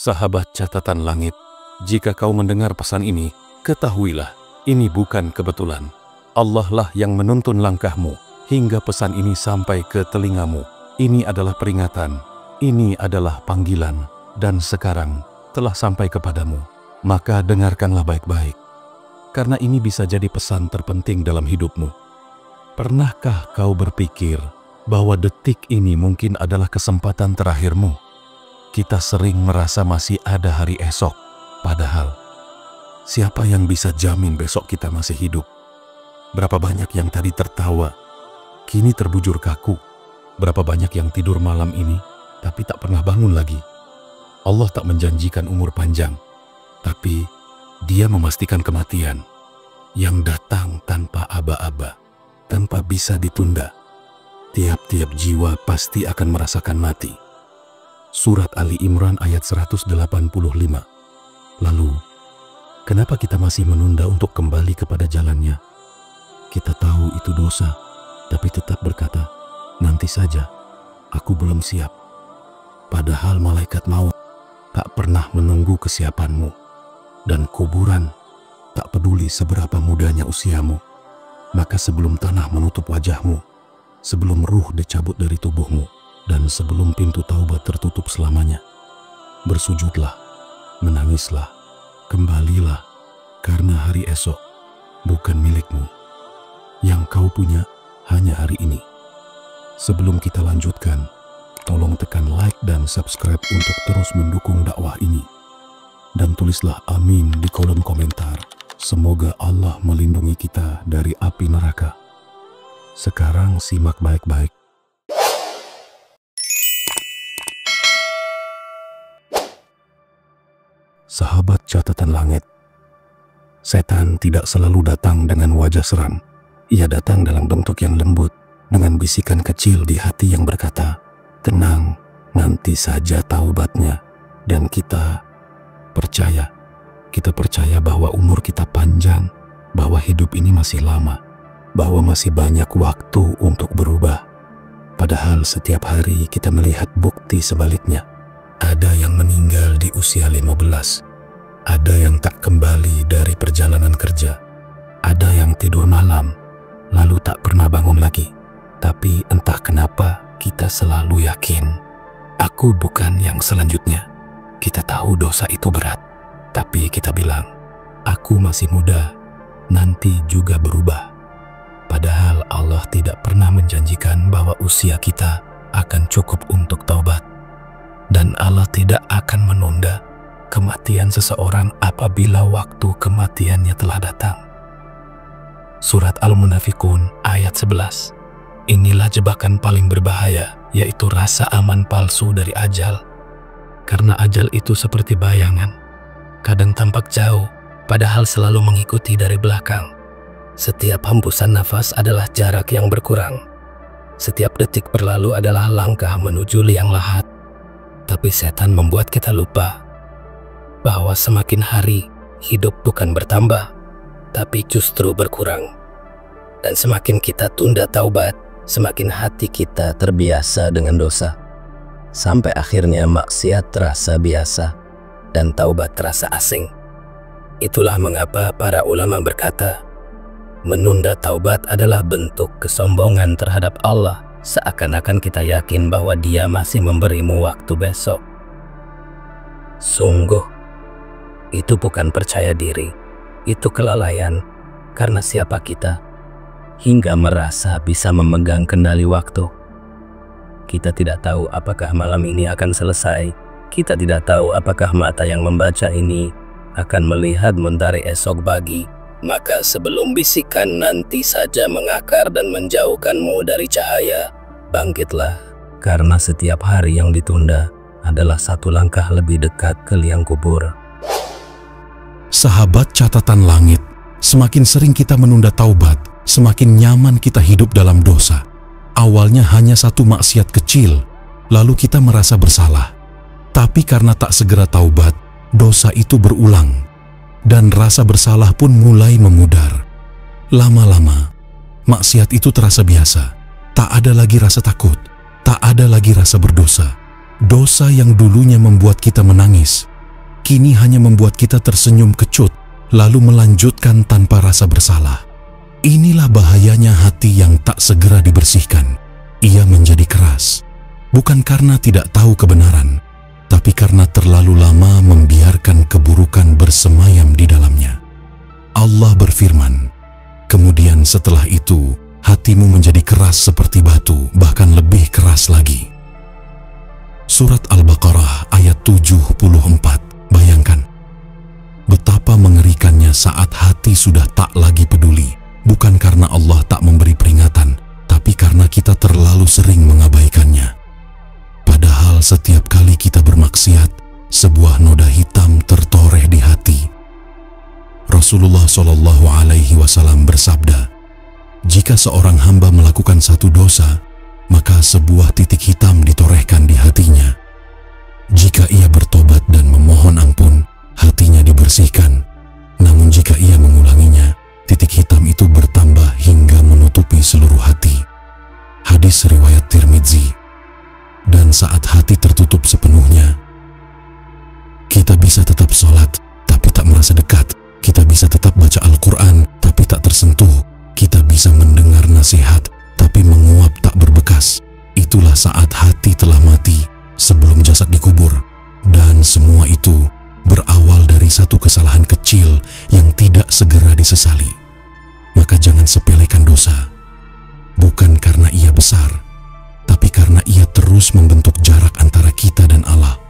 Sahabat catatan langit, jika kau mendengar pesan ini, ketahuilah, ini bukan kebetulan. Allah lah yang menuntun langkahmu, hingga pesan ini sampai ke telingamu. Ini adalah peringatan, ini adalah panggilan, dan sekarang telah sampai kepadamu. Maka dengarkanlah baik-baik, karena ini bisa jadi pesan terpenting dalam hidupmu. Pernahkah kau berpikir bahwa detik ini mungkin adalah kesempatan terakhirmu? Kita sering merasa masih ada hari esok, padahal siapa yang bisa jamin besok kita masih hidup? Berapa banyak yang tadi tertawa, kini terbujur kaku. Berapa banyak yang tidur malam ini, tapi tak pernah bangun lagi. Allah tak menjanjikan umur panjang, tapi Dia memastikan kematian yang datang tanpa aba-aba, tanpa bisa ditunda. Tiap-tiap jiwa pasti akan merasakan mati. Surat Ali Imran ayat 185. Lalu, kenapa kita masih menunda untuk kembali kepada jalannya? Kita tahu itu dosa, tapi tetap berkata, nanti saja, aku belum siap. Padahal malaikat maut tak pernah menunggu kesiapanmu, dan kuburan tak peduli seberapa mudanya usiamu. Maka sebelum tanah menutup wajahmu, sebelum ruh dicabut dari tubuhmu, dan sebelum pintu taubat tertutup selamanya, bersujudlah, menangislah, kembalilah, karena hari esok bukan milikmu. Yang kau punya hanya hari ini. Sebelum kita lanjutkan, tolong tekan like dan subscribe untuk terus mendukung dakwah ini. Dan tulislah amin di kolom komentar. Semoga Allah melindungi kita dari api neraka. Sekarang simak baik-baik. Sahabat catatan langit, setan tidak selalu datang dengan wajah seram. Ia datang dalam bentuk yang lembut, dengan bisikan kecil di hati yang berkata, tenang, nanti saja taubatnya. Dan kita percaya bahwa umur kita panjang, bahwa hidup ini masih lama, bahwa masih banyak waktu untuk berubah. Padahal setiap hari kita melihat bukti sebaliknya. Ada yang meninggal di usia 15, ada yang tak kembali dari perjalanan kerja, ada yang tidur malam, lalu tak pernah bangun lagi. Tapi entah kenapa kita selalu yakin, aku bukan yang selanjutnya. Kita tahu dosa itu berat, tapi kita bilang, aku masih muda, nanti juga berubah. Padahal Allah tidak pernah menjanjikan bahwa usia kita akan cukup untuk taubat. Dan Allah tidak akan menunda kematian seseorang apabila waktu kematiannya telah datang. Surat Al-Munafikun ayat 11. Inilah jebakan paling berbahaya, yaitu rasa aman palsu dari ajal. Karena ajal itu seperti bayangan, kadang tampak jauh, padahal selalu mengikuti dari belakang. Setiap hembusan nafas adalah jarak yang berkurang. Setiap detik berlalu adalah langkah menuju liang lahat. Tapi setan membuat kita lupa bahwa semakin hari hidup bukan bertambah, tapi justru berkurang. Dan semakin kita tunda taubat, semakin hati kita terbiasa dengan dosa. Sampai akhirnya maksiat terasa biasa dan taubat terasa asing. Itulah mengapa para ulama berkata, menunda taubat adalah bentuk kesombongan terhadap Allah, seakan-akan kita yakin bahwa Dia masih memberimu waktu besok. Sungguh, itu bukan percaya diri, itu kelalaian. Karena siapa kita hingga merasa bisa memegang kendali waktu? Kita tidak tahu apakah malam ini akan selesai. Kita tidak tahu apakah mata yang membaca ini akan melihat mentari esok pagi. Maka sebelum bisikan nanti saja mengakar dan menjauhkanmu dari cahaya, bangkitlah, karena setiap hari yang ditunda adalah satu langkah lebih dekat ke liang kubur. Sahabat catatan langit, semakin sering kita menunda taubat, semakin nyaman kita hidup dalam dosa. Awalnya hanya satu maksiat kecil, lalu kita merasa bersalah. Tapi karena tak segera taubat, dosa itu berulang. Dan rasa bersalah pun mulai memudar. Lama-lama, maksiat itu terasa biasa. Tak ada lagi rasa takut, tak ada lagi rasa berdosa. Dosa yang dulunya membuat kita menangis, kini hanya membuat kita tersenyum kecut, lalu melanjutkan tanpa rasa bersalah. Inilah bahayanya hati yang tak segera dibersihkan. Ia menjadi keras, bukan karena tidak tahu kebenaran, tapi karena terlalu lama membiarkan keburukan bersemayam di dalamnya. Allah berfirman, kemudian setelah itu, hatimu menjadi keras seperti batu, bahkan lebih keras lagi. Surat Al-Baqarah ayat 74. Bayangkan betapa mengerikannya saat hati sudah tak lagi peduli, bukan karena Allah tak memberi peringatan, tapi karena kita terlalu sering mengabaikannya. Padahal setiap kali kita bermaksiat, sebuah noda hitam tertoreh di hati. Rasulullah SAW bersabda, jika seorang hamba melakukan satu dosa, maka sebuah titik hitam ditorehkan di hatinya. Jika ia bertobat dan memohon ampun, hatinya dibersihkan. Namun jika ia mengulanginya, titik hitam itu bertambah hingga menutupi seluruh hati. Hadis riwayat Tirmidzi. Dan saat hati tertutup sepenuhnya, kita bisa tetap sholat, tapi tak merasa dekat. Kita bisa tetap baca Al-Quran, tapi tak tersentuh. Kita bisa mendengar nasihat, tapi menguap tak berbekas. Itulah saat hati telah mati sebelum jasad dikubur. Dan semua itu berawal dari satu kesalahan kecil yang tidak segera disesali. Maka jangan sepelekan dosa. Bukan karena ia besar, tapi karena ia terus membentuk jarak antara kita dan Allah.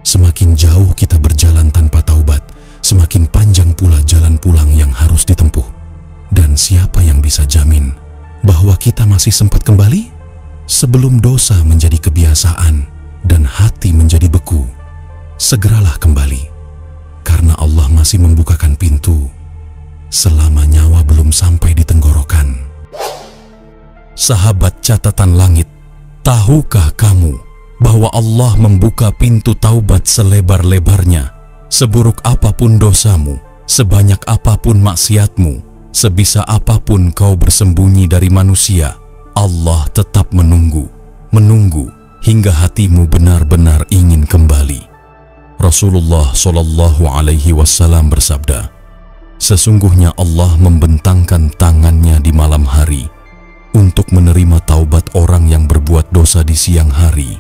Semakin jauh kita berjalan tanpa taubat, semakin panjang pula jalan pulang yang harus ditempuh. Dan siapa yang bisa jamin bahwa kita masih sempat kembali? Sebelum dosa menjadi kebiasaan dan hati menjadi beku, segeralah kembali, karena Allah masih membukakan pintu selama nyawa belum sampai di tenggorokan. Sahabat catatan langit, tahukah kamu bahwa Allah membuka pintu taubat selebar-lebarnya? Seburuk apapun dosamu, sebanyak apapun maksiatmu, sebisa apapun kau bersembunyi dari manusia, Allah tetap menunggu hingga hatimu benar-benar ingin kembali. Rasulullah SAW bersabda, sesungguhnya Allah membentangkan tangannya di malam hari untuk menerima taubat orang yang berbuat dosa di siang hari,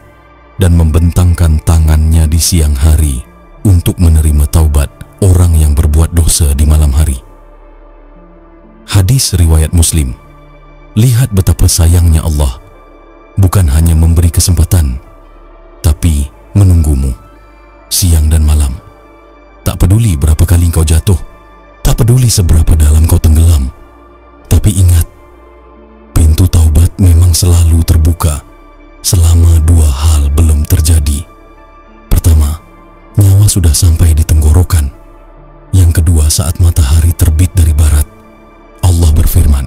dan membentangkan tangannya di siang hari untuk menerima taubat orang yang berbuat dosa di malam hari. Hadis riwayat Muslim. Lihat betapa sayangnya Allah, bukan hanya memberi kesempatan, tapi menunggumu siang dan malam. Tak peduli berapa kali kau jatuh, tak peduli seberapa dalam kau tenggelam, tapi ingat, pintu taubat memang selalu terbuka selama dua hal belum terjadi. Pertama, nyawa sudah sampai di tenggorokan. Yang kedua, saat matahari terbit dari barat. Allah berfirman,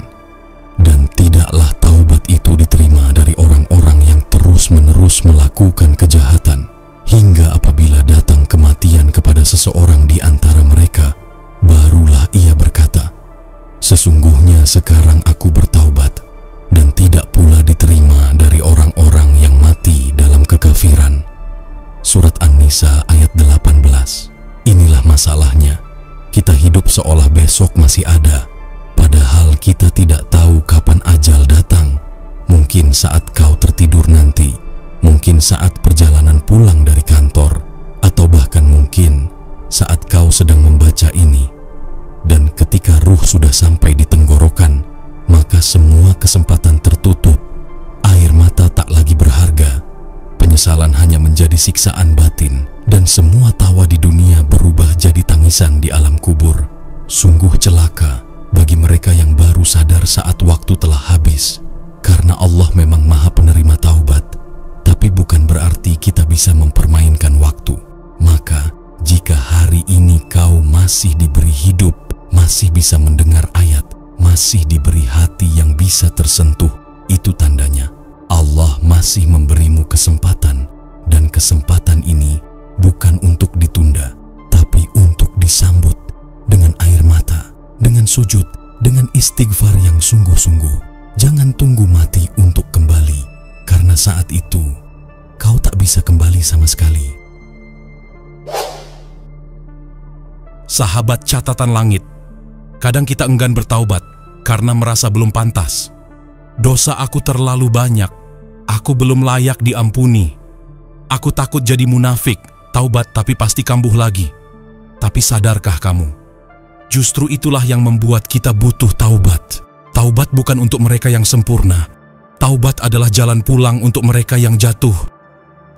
dan tidaklah taubat itu diterima dari orang-orang yang terus-menerus melakukan kejahatan, hingga apabila datang kematian kepada seseorang di antara mereka, barulah ia berkata, sesungguhnya sekarang aku bertaubat, dan tidak pula diterima dari orang-orang yang mati dalam kekafiran. Surat An-Nisa ayat 18. Inilah masalahnya, kita hidup seolah besok masih ada, padahal kita tidak tahu kapan ajal datang. Mungkin saat kau tertidur nanti, mungkin saat perjalanan pulang dari kantor, atau bahkan mungkin saat kau sedang membaca ini. Dan ketika ruh sudah sampai di tenggorokan, maka semua kesempatan tertutup. Air mata tak lagi berharga, penyesalan hanya menjadi siksaan batin, dan semua tawa di dunia berubah jadi tangisan di alam kubur. Sungguh celaka bagi mereka yang baru sadar saat waktu telah habis, karena Allah memang Maha Penerima taubat, tapi bukan berarti kita bisa mempermainkan waktu. Maka, jika hari ini kau masih diberi hidup, masih bisa mendengar ayat, masih diberi hati yang bisa tersentuh, itu tandanya Allah masih memberimu kesempatan, dan kesempatan ini bukan untuk ditunda, tapi untuk disambut dengan air mata, dengan sujud, dengan istighfar yang sungguh-sungguh. Jangan tunggu mati untuk kembali, karena saat itu kau tak bisa kembali sama sekali. Sahabat catatan langit, kadang kita enggan bertaubat karena merasa belum pantas. Dosa aku terlalu banyak, aku belum layak diampuni. Aku takut jadi munafik, taubat tapi pasti kambuh lagi. Tapi sadarkah kamu, justru itulah yang membuat kita butuh taubat. Taubat bukan untuk mereka yang sempurna. Taubat adalah jalan pulang untuk mereka yang jatuh,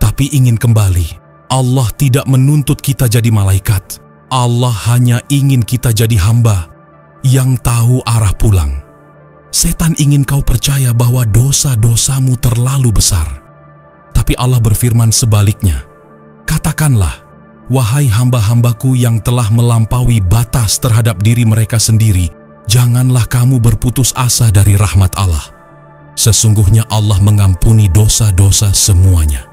tapi ingin kembali. Allah tidak menuntut kita jadi malaikat. Allah hanya ingin kita jadi hamba yang tahu arah pulang. Setan ingin kau percaya bahwa dosa-dosamu terlalu besar. Tapi Allah berfirman sebaliknya. Katakanlah, wahai hamba-hambaku yang telah melampaui batas terhadap diri mereka sendiri, janganlah kamu berputus asa dari rahmat Allah. Sesungguhnya Allah mengampuni dosa-dosa semuanya.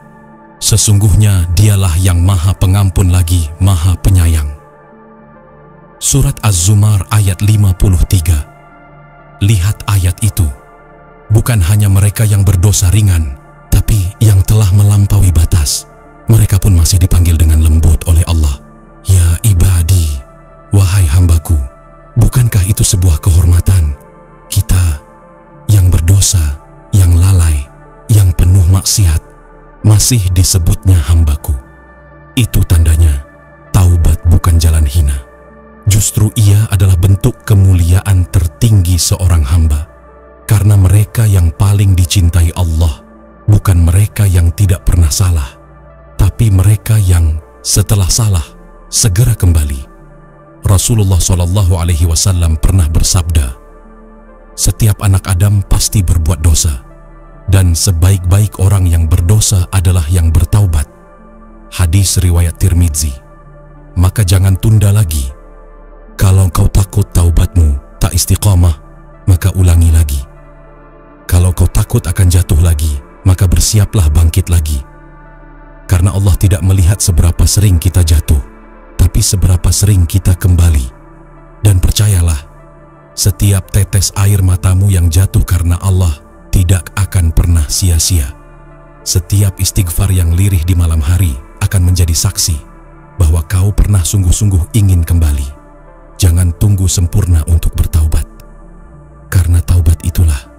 Sesungguhnya Dialah yang Maha Pengampun lagi Maha Penyayang. Surat Az-Zumar ayat 53. Lihat ayat itu. Bukan hanya mereka yang berdosa ringan, tapi yang telah melampaui batas. Mereka pun masih dipanggil dengan lembut oleh Allah. Ya ibadi, wahai hambaku, bukankah itu sebuah kehormatan? Kita yang berdosa, yang lalai, yang penuh maksiat, masih disebutnya hambaku. Itu tandanya taubat bukan jalan hina. Justru ia adalah bentuk kemuliaan tertinggi seorang hamba. Karena mereka yang paling dicintai Allah bukan mereka yang tidak pernah salah, tapi mereka yang setelah salah segera kembali. Rasulullah SAW pernah bersabda, setiap anak Adam pasti berbuat dosa, dan sebaik-baik orang yang berdosa adalah yang bertaubat. Hadis riwayat Tirmidzi. Maka jangan tunda lagi. Kalau kau takut taubatmu tak istiqamah, maka ulangi lagi. Kalau kau takut akan jatuh lagi, maka bersiaplah bangkit lagi. Karena Allah tidak melihat seberapa sering kita jatuh, tapi seberapa sering kita kembali. Dan percayalah, setiap tetes air matamu yang jatuh karena Allah tidak akan pernah sia-sia. Setiap istighfar yang lirih di malam hari akan menjadi saksi bahwa kau pernah sungguh-sungguh ingin kembali. Jangan tunggu sempurna untuk bertaubat, karena taubat itulah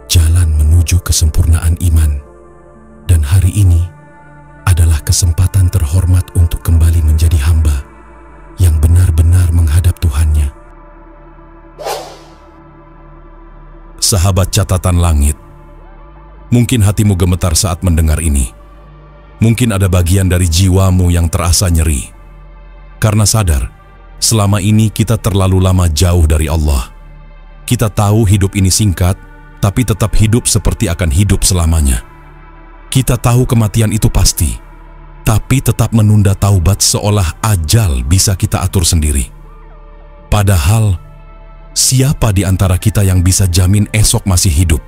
jalan menuju kesempurnaan iman. Dan hari ini adalah kesempatan terhormat untuk kembali menjadi hamba yang benar-benar menghadap Tuhannya. Sahabat catatan langit, mungkin hatimu gemetar saat mendengar ini. Mungkin ada bagian dari jiwamu yang terasa nyeri, karena sadar, selama ini kita terlalu lama jauh dari Allah. Kita tahu hidup ini singkat, tapi tetap hidup seperti akan hidup selamanya. Kita tahu kematian itu pasti, tapi tetap menunda taubat seolah ajal bisa kita atur sendiri. Padahal, siapa di antara kita yang bisa jamin esok masih hidup?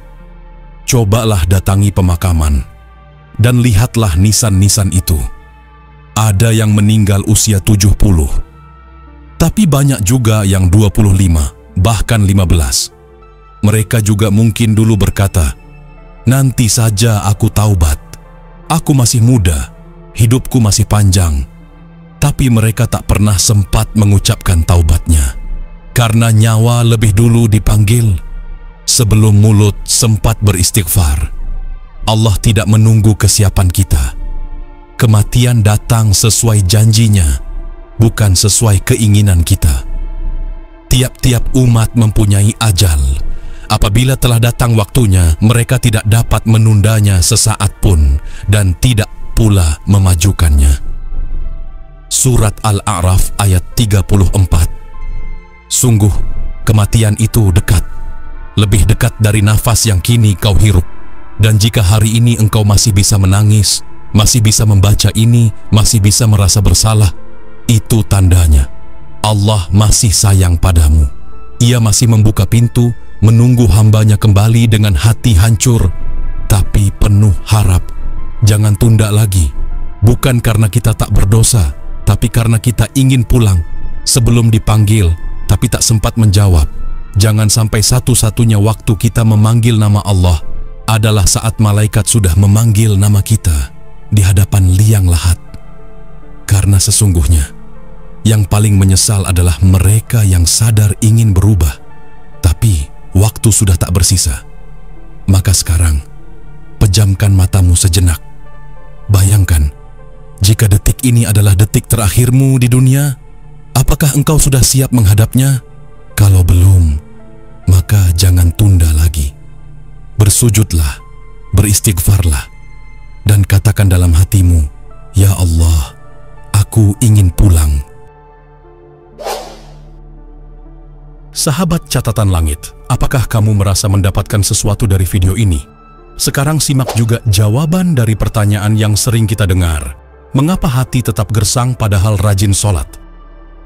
Cobalah datangi pemakaman dan lihatlah nisan-nisan itu. Ada yang meninggal usia 70, tapi banyak juga yang 25, bahkan 15. Mereka juga mungkin dulu berkata, nanti saja aku taubat, aku masih muda, hidupku masih panjang. Tapi mereka tak pernah sempat mengucapkan taubatnya, karena nyawa lebih dulu dipanggil sebelum mulut sempat beristighfar. Allah tidak menunggu kesiapan kita. Kematian datang sesuai janjinya, bukan sesuai keinginan kita. Tiap-tiap umat mempunyai ajal. Apabila telah datang waktunya, mereka tidak dapat menundanya sesaat pun dan tidak pula memajukannya. Surat Al-A'raf ayat 34. Sungguh, kematian itu dekat, lebih dekat dari nafas yang kini kau hirup. Dan jika hari ini engkau masih bisa menangis, masih bisa membaca ini, masih bisa merasa bersalah, itu tandanya Allah masih sayang padamu. Ia masih membuka pintu, menunggu hambanya kembali dengan hati hancur, tapi penuh harap. Jangan tunda lagi, bukan karena kita tak berdosa, tapi karena kita ingin pulang sebelum dipanggil, tapi tak sempat menjawab. Jangan sampai satu-satunya waktu kita memanggil nama Allah adalah saat malaikat sudah memanggil nama kita di hadapan liang lahat. Karena sesungguhnya Yang paling menyesal adalah mereka yang sadar ingin berubah, tapi waktu sudah tak bersisa. Maka sekarang, pejamkan matamu sejenak. Bayangkan, jika detik ini adalah detik terakhirmu di dunia, apakah engkau sudah siap menghadapnya? Kalau belum, maka jangan tunda lagi. Bersujudlah, beristighfarlah, dan katakan dalam hatimu, "Ya Allah, aku ingin pulang." Sahabat catatan langit, apakah kamu merasa mendapatkan sesuatu dari video ini? Sekarang simak juga jawaban dari pertanyaan yang sering kita dengar. Mengapa hati tetap gersang padahal rajin sholat?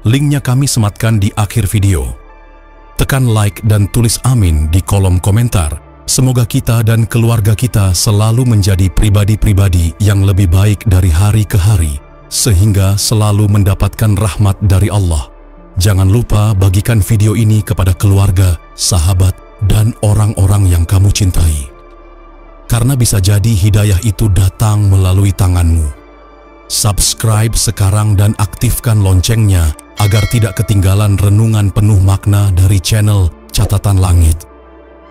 Linknya kami sematkan di akhir video. Tekan like dan tulis amin di kolom komentar. Semoga kita dan keluarga kita selalu menjadi pribadi-pribadi yang lebih baik dari hari ke hari, sehingga selalu mendapatkan rahmat dari Allah. Jangan lupa bagikan video ini kepada keluarga, sahabat, dan orang-orang yang kamu cintai. Karena bisa jadi hidayah itu datang melalui tanganmu. Subscribe sekarang dan aktifkan loncengnya agar tidak ketinggalan renungan penuh makna dari channel Catatan Langit.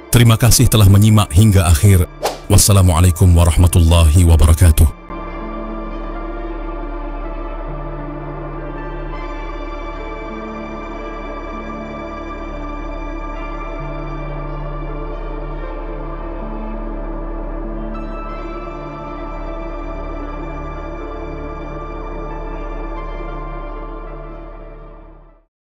Terima kasih telah menyimak hingga akhir. Wassalamualaikum warahmatullahi wabarakatuh.